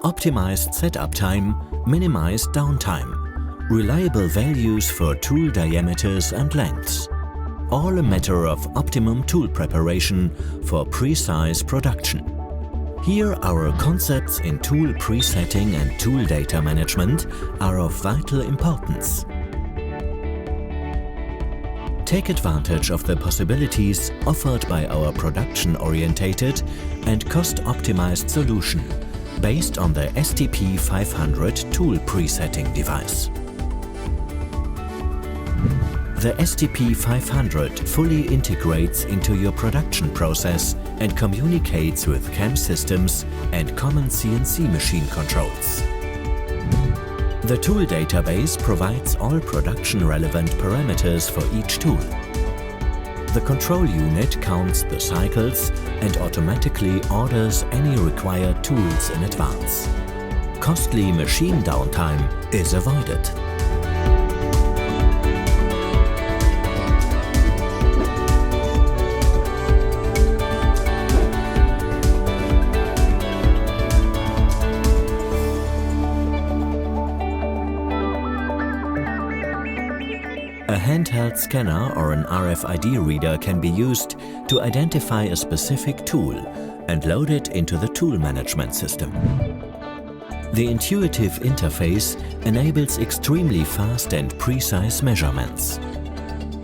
optimized setup time, minimized downtime, reliable values for tool diameters and lengths. All a matter of optimum tool preparation for precise production. Here our concepts in tool presetting and tool data management are of vital importance. Take advantage of the possibilities offered by our production-orientated and cost-optimized solution based on the STP 500 tool presetting device. The STP 500 fully integrates into your production process and communicates with CAM systems and common CNC machine controls. The tool database provides all production-relevant parameters for each tool. The control unit counts the cycles and automatically orders any required tools in advance. Costly machine downtime is avoided. A handheld scanner or an RFID reader can be used to identify a specific tool and load it into the tool management system. The intuitive interface enables extremely fast and precise measurements.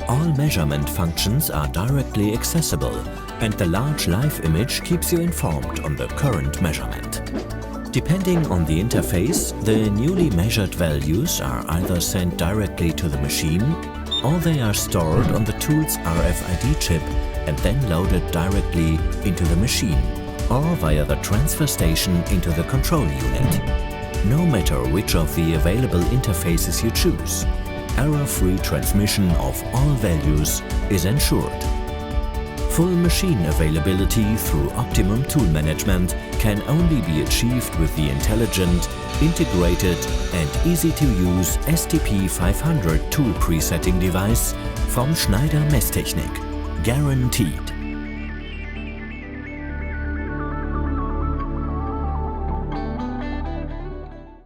All measurement functions are directly accessible, and the large live image keeps you informed on the current measurement. Depending on the interface, the newly measured values are either sent directly to the machine, or they are stored on the tool's RFID chip and then loaded directly into the machine, or via the transfer station into the control unit. No matter which of the available interfaces you choose, error-free transmission of all values is ensured. Full machine availability through optimum tool management can only be achieved with the intelligent, integrated and easy-to-use STP 500 tool presetting device from Schneider Messtechnik. Guaranteed.